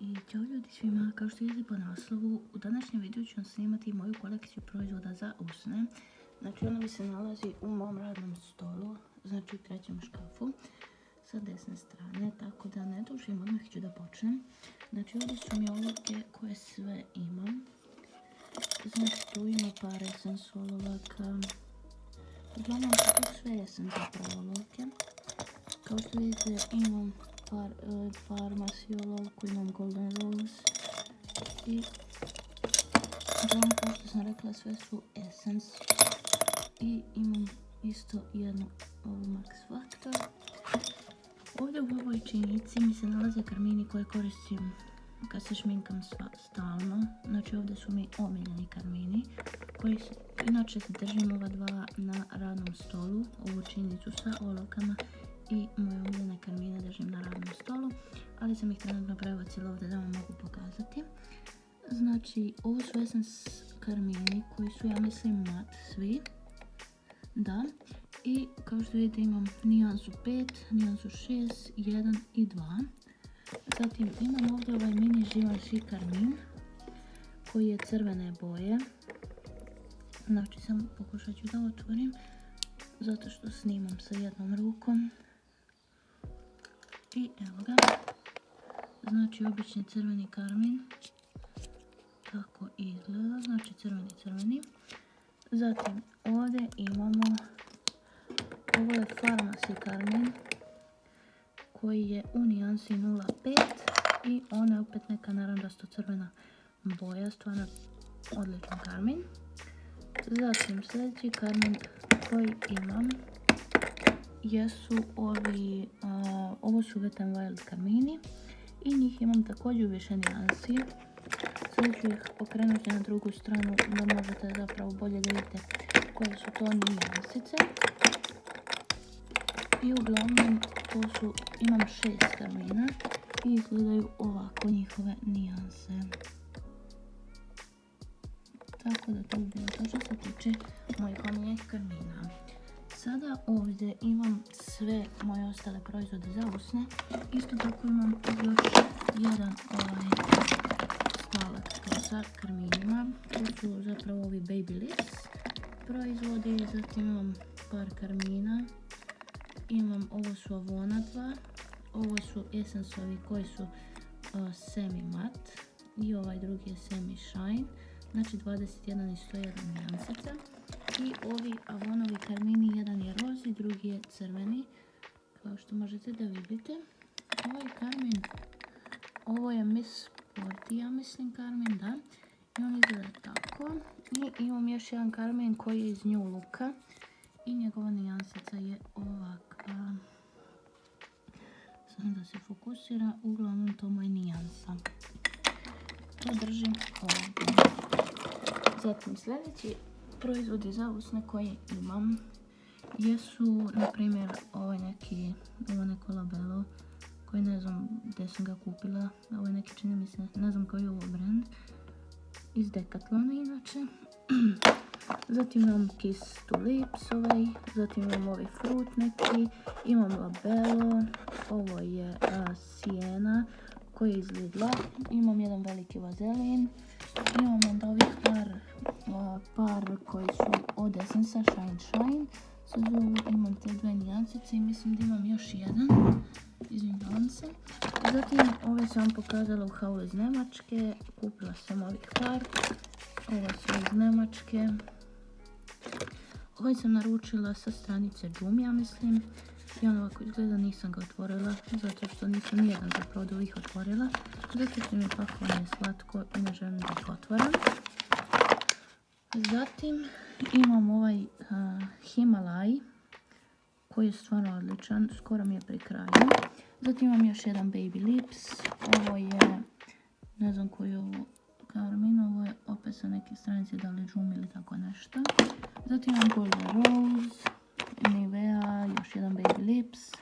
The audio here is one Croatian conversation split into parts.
I ćao ljudi svima, kao što vidite po naslovu, u današnjem videu ću vam snimati moju kolekciju proizvoda za usne. Znači ona mi se nalazi u mom radnom stolu, znači u trećem škafu sa desne strane, tako da ne dužim, odmah ću da počnem. Znači ovdje su mi olovke koje sve imam. Znači tu ima par Essence olovaka. Uglavnom to sve Essence zapravo olovke. Kao što vidite imam Farmacy olovku, imam Golden Rose i uglavnom kao što sam rekla sve su Essence. I imam isto jednu Max Factor. Ovdje u ovoj činjenici mi se nalaze karmini koje koristim kad se šminkam stalno. Znači ovdje su mi omiljeni karmini koji inače držim ova dva na radnom stolu, ovu činjenicu sa olovkama i moje omiljene karmine držim na radnom stolu, ali sam ih trenutno prebacila ovdje da vam mogu pokazati. Znači ovo su Essence karmini koji su, ja mislim, mat svi. Da. I kao što vidite imam nijansu 5, nijansu 6, 1 i 2. Zatim imam ovdje ovaj mini Givenchy karmin koji je crvene boje. Znači samo pokušat ću da otvorim zato što snimam sa jednom rukom. I evo ga. Znači obični crveni karmin. Tako izgleda. Znači crveni. Zatim ovdje imamo, ovo je Farmacy karmin koji je u nijansi 05 i ona je opet neka naranđasto crvena boja, stvarno odličan karmin. Zatim sljedeći karmin koji imam jesu ovi, ovo su Wet n Wild karmini i njih imam također u više nijansi. Sad ću ih okrenuti na drugu stranu da možete zapravo bolje da vidite koje su to nijansice. I uglavnom to su, imam 6 karmina i izgledaju ovako njihove nijanse. Tako da to bi bilo to što se tiče mojih omiljenih karmina. Sada ovdje imam sve moje ostale proizvode za usne. Isto tako imam još jedan stalak sa karminima. To su zapravo ovi Babyliss proizvodi. Zatim imam par karmina. Ovo su Avona 2. Ovo su Essence-ovi koji su semi mat. I ovaj drugi je semi shine. Znači 21 i 101 nijansica. I ovi Avonovi karmini, jedan je rozi, drugi je crveni, kao što možete da vidite. Ovaj karmin, ovo je Miss Sporty, ja mislim karmin, da. I on izgleda tako. I imam još jedan karmin koji je iz New Looka i njegova nijansica je ovakva. Samo da se fokusira, uglavnom to moja nijansa. To držim ovdje. Zatim sljedeći proizvodi za usne koje imam jesu, na primjer, ovo neko labelo koji ne znam gdje sam ga kupila. Ovo je neki, čini mi se, ne znam koji je ovo brand, iz Decathlona inače. Zatim imam Kiss to Lips ovaj, zatim imam ovaj Fruit neki, imam labelo, ovo je Siena koji je iz Lidla, imam jedan veliki vazelin, imam onda ovih par koji su od Essence Shine. Sad imam te dve nijansice i mislim da imam još jedan. Izvinjavam se. Zatim ove sam vam pokazala u haulu iz Njemačke. Kupila sam ovih par. Ove su iz Njemačke. Ovaj sam naručila sa stranice Jumia, mislim. I on ovako izgleda, nisam ga otvorila zato što nisam nijedan zapravo od ovih otvorila. Zato što mi pakovanje slatko i ne želim da ih otvoram. Zatim imam ovaj Himalaj koji je stvarno odličan, skoro mi je pri kraju. Zatim imam još jedan Babyliss, ovo je, ne znam koji je ovo karmin, ovo je opet sa neke stranice, da li Jumia ili tako nešto. Zatim imam Golden Rose, Nivea, još jedan Babyliss,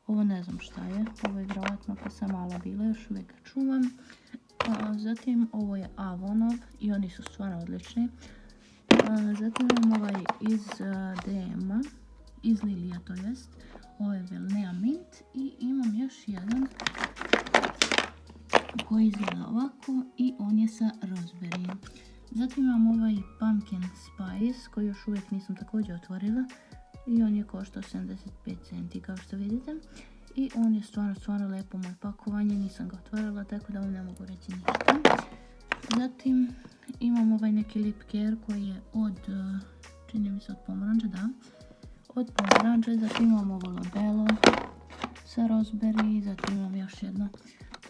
ovo ne znam šta je, ovo je vjerovatno kad sam mala bila, još uvijek ga čuvam. Zatim ovo je Avonov i oni su stvarno odlični. Zatim imam ovaj iz DM-a, iz Lilija to jest, ovo je Velnea Mint i imam još jedan koji izgleda ovako i on je sa raspberry. Zatim imam ovaj pumpkin spice koji još uvijek nisam također otvorila i on je koštao 75 centi kao što vidite. I on je stvarno lijepo moje pakovanje, nisam ga otvorila tako da vam ne mogu reći ništa. Zatim imam ovaj neki lip care koji je od, čini mi se od pomoranđa, da. Od pomoranđa, zatim imam ovo labelo sa raspberry, zatim imam još jedno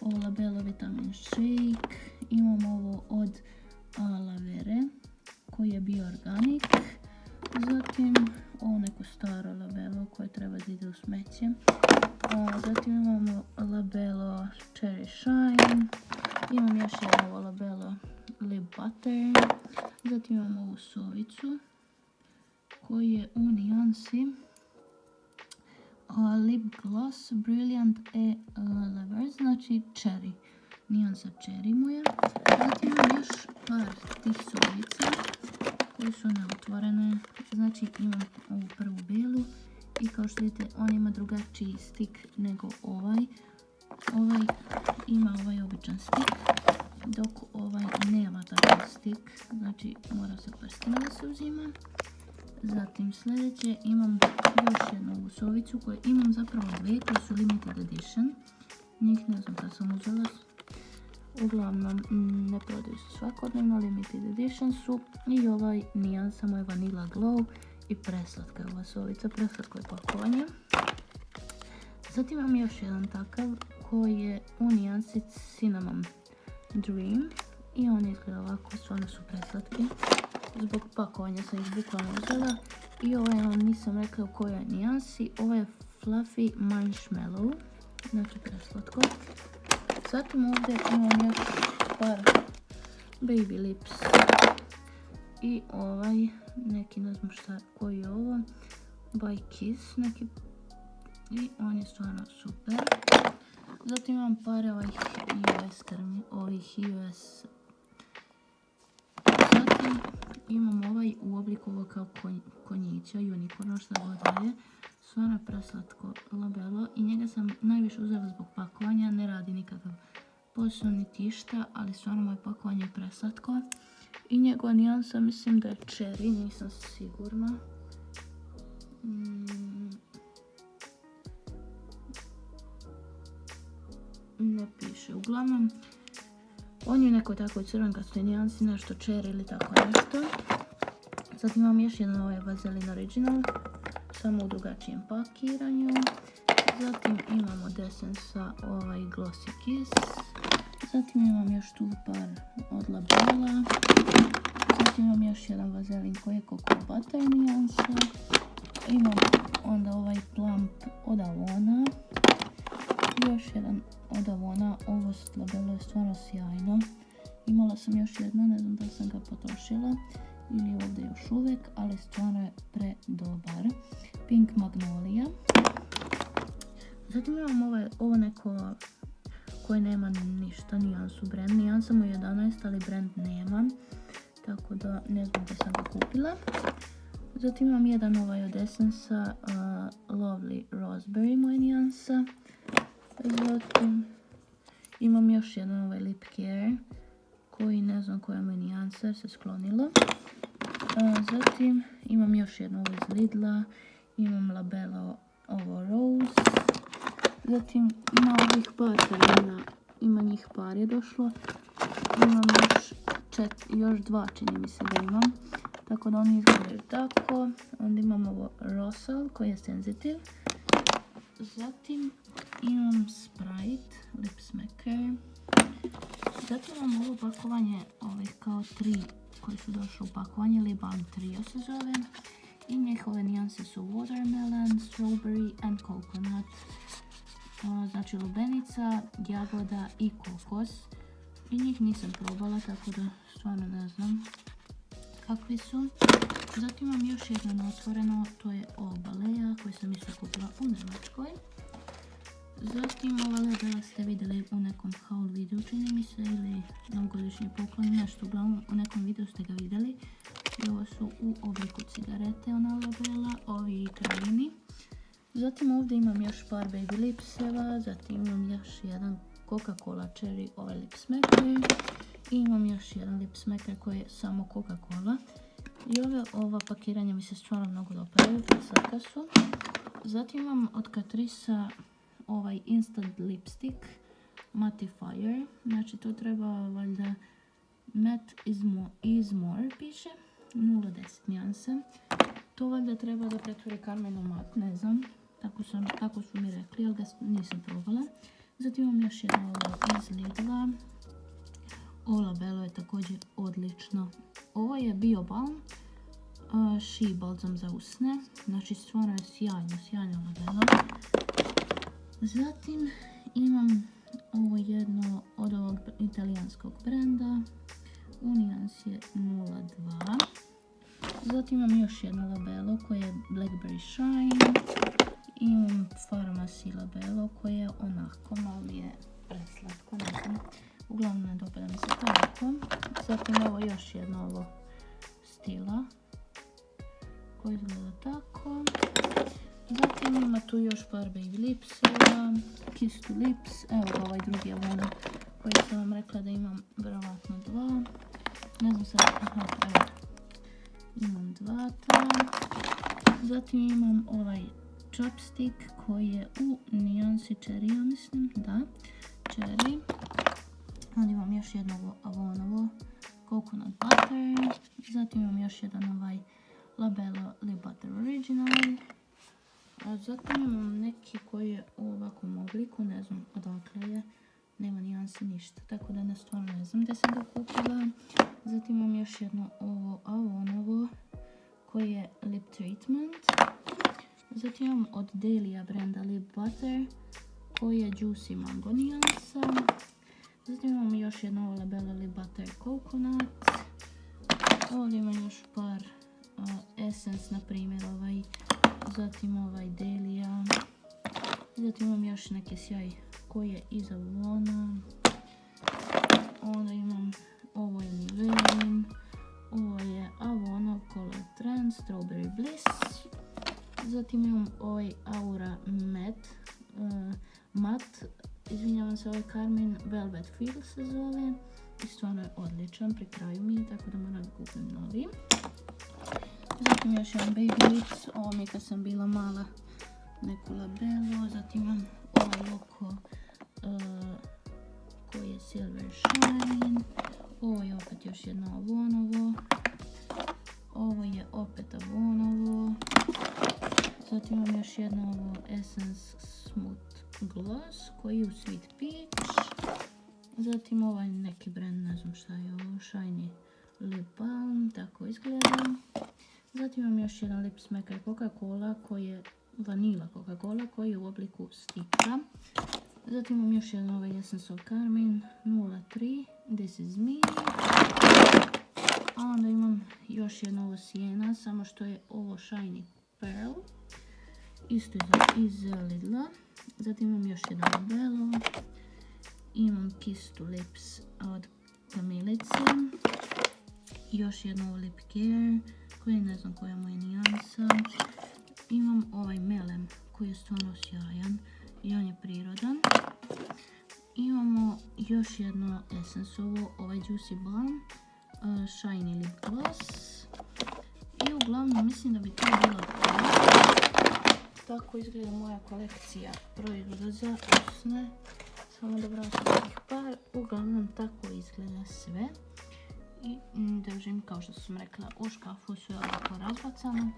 ovo labelo vitamin shake, imam ovo od aloe vere koji je bio organic, zatim ovo neko staro labelo koje treba da ide u smeće, zatim imamo labelo cherry shine, imam još jedno ovo labelo lip butter, zatim imam ovu sovicu koji je u nijansi lip gloss brilliant lovers, znači cherry, nijansa cherry moja. Zatim imam još par tih sovica koje su neotvorene, znači imam ovu prvu belu i kao što vidite on ima drugačiji stik nego ovaj. Ovaj ima ovaj običan stik, dok ovaj nema takav stik, znači mora se prstima da se uzima. Zatim sljedeće imam još jednu ovu sovicu koju imam zapravo dvije koje su limited edition. Njih ne znam kada sam uzela, uglavnom ne prodaju se svakodnevno, limited edition su. I ovaj nijansa moj vanilla glow i preslatka je ova sovica, preslatko je pakovanje. Zatim imam još jedan takav koji je u nijansi cinnamon dream i on izgleda ovako, stvarno su preslatki. Zbog pakovanja sam ih bukvalno uzela. I ovaj vam nisam rekla u kojoj nijansi, ovo je fluffy marshmallow, znači preslatko. Zatim ovdje imam još par baby lips i ovaj neki, ne znam šta, koji je ovo, by Kiss neki i on je stvarno super. Zatim imam par ovih US. Zatim imam ovaj u obliku ovo kao konjića, unicorn, šta god je. Stvarno preslatko labelo i njega sam najviše uzela zbog pakovanja, ne radi nikakav posao niti išta, ali stvarno moje pakovanje je preslatko. I njegova nijansa mislim da je cherry, nisam sigurna. Ne piše, uglavnom on je neko tako crvenkastoj nijansi, nešto cherry ili tako nešto. Zatim imam još jedan ovaj Vaseline Original, samo u drugačijem pakiranju. Zatim imam od Essensa ovaj Glossy Kiss. Zatim imam još tu par od labela. Zatim imam još jedan Vaseline koji je Cocoa Butter nijansa. Imam onda ovaj Plump od Avona. Još jedan od Avona, ovo labelo je stvarno sjajno. Imala sam još jedno, ne znam da sam ga potrošila ili ovdje još uvijek, ali stvarno je predobar. Pink Magnolia. Zatim imam ovo neko koje nema ništa, nijansu brand. Nijansa mu je 11, ali brand nema, tako da ne znam da sam ga kupila. Zatim imam jedan ovaj od Essensa, Lovely Raspberry moja nijansa. Zatim imam još jedan ovaj lip care koji ne znam koja mu je nijansa jer se sklonilo. Zatim imam još jedno ovo iz Lidla, imam labelo ovo Rose. Zatim ima ovih par termina, ima njih par je došlo. Imam još dva, čini mi se da imam, tako da oni izgledaju tako. Onda imam ovo Rosal koji je sensitive. Zatim imam Sprite lip smacker. Zatim imam ovo pakovanje ovih kao 3 koji su došli u pakovanje, Lip Balm Trio se zove. I njihove nijanse su watermelon, strawberry and coconut. Znači lubenica, jagoda i kokos. I njih nisam probala, tako da stvarno ne znam kakvi su. Zatim imam još jedno otvoreno, to je ovo Balea koji sam isto kupila u Njemačkoj. Zatim ova labela ste vidjeli u nekom haul videu, čini mi se, ili novogodišnji poklon, nešto, uglavnom u nekom videu ste ga vidjeli. I ovo su u obliku cigarete, ona labela, ovi i krajini. Zatim ovdje imam još par baby lipseva, zatim imam još jedan Coca-Cola Cherry ovaj lip smacker. I imam još jedan lip smacker koji je samo Coca-Cola. I ova pakiranja mi se stvarno mnogo dopadaju, slatka su. Zatim imam od Catrice'a ovaj Instant Lipstick Mattifier. Znači to treba valjda Matte is more piše. 0,10 nijanse. To valjda treba da pretvori karmen u mat, ne znam. Tako su mi rekli, ali ga nisam probala. Zatim imam još jedno iz Lidla. Ovo labelo je također odlično. Ovo je Bio Balm She balzam za usne. Znači stvarno je sjajno labelo. Zatim imam ovo jedno od ovog italijanskog brenda. U nijansi je 0,2. Zatim imam još jedno labelo koje je Blackberry Shine. Imam Pharmacy labelo koje je onako, malo mi je preslatko, ne znam. Uglavnom ne dopada mi se toliko. Zatim ovo još jedno ovo Stila koji izgleda tako. Zatim ima tu još par baby lipsova, Kiss to Lips, evo ovaj drugi Avon koji sam vam rekla da imam vjerovatno dva. Ne znam sad, evo, imam dva ta. Zatim imam ovaj chopstick koji je u nijansi cherry, ja mislim, da, cherry. Onda imam još jedno Avonovo coconut butter. Zatim imam još jedan ovaj labelo lip butter original. A zatim imam neki koji je u ovakvom obliku, ne znam odakle je, nema nijanse ništa, tako da stvarno ne znam gdje sam ga kupila. Zatim imam još jedno ovo Avonovo koji je lip treatment. Zatim imam od Delia brenda lip butter koji je juicy mango nijansa. Zatim imam još jedno ovo labelo lip butter coconut. Ovdje imam još par essence, na primjer ovaj. Zatim ovaj Delia. Zatim imam još neki sjaj koji je iz Avona. Onda imam ovo je Nivea. Ovo je Avonov Color Trend Strawberry Bliss. Zatim imam ovaj Aura Matte. Izvinjavam se, ovaj Carmen Velvet Feel se zove. I stvarno je odličan, pri kraju mi je, tako da moram da kupim novi. Zatim još jedan baby lips, ovo mi je kad sam bila mala neko labelo. Zatim imam ovaj oko koji je Silver Shine. Ovo je opet još jedno Avonovo. Ovo je opet Avonovo. Zatim imam još jedno ovo Essence Smooth Gloss koji je u Sweet Peach. Zatim ovaj neki brand, ne znam šta je ovo, Shiny Lip Balm, tako izgleda. Zatim imam još jedan lip smacker Coca-Cola koji je Vanilla Coca-Cola koji je u obliku stika. Zatim imam još jedan ovaj Essence of Carmine 03, This is me. A onda imam još jedno ovo Sienna, samo što je ovo Shiny Pearl, isto iz Lidla. Zatim imam još jedno labelo. Imam Kiss to Lips od Kamilice. Još jedno lip care koji ne znam koja mu je nijansa. Imam ovaj Melem koji je stvarno sjajan i on je prirodan. Imamo još jedno Essence-ovo, ovaj Juicy Balm Shiny Lip Gloss. I uglavnom mislim da bi to bilo to. Tako izgleda moja kolekcija proizvoda za usne. Samo da vratim nekih par. Uglavnom tako izgleda sve. I držim, kao što sam rekla, u škafu sve ovako razbacano.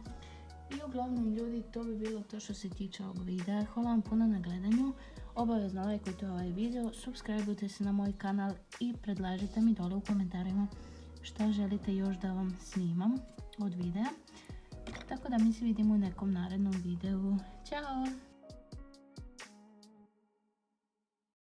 I uglavnom ljudi, to bi bilo to što se tiče ovog videa. Hvala vam puno na gledanju. Obavezno lajkujte ovaj video, subscribeujte se na moj kanal i predlažite mi dole u komentarima šta želite još da vam snimam od videa. Tako da mi se vidimo u nekom narednom videu. Ćao!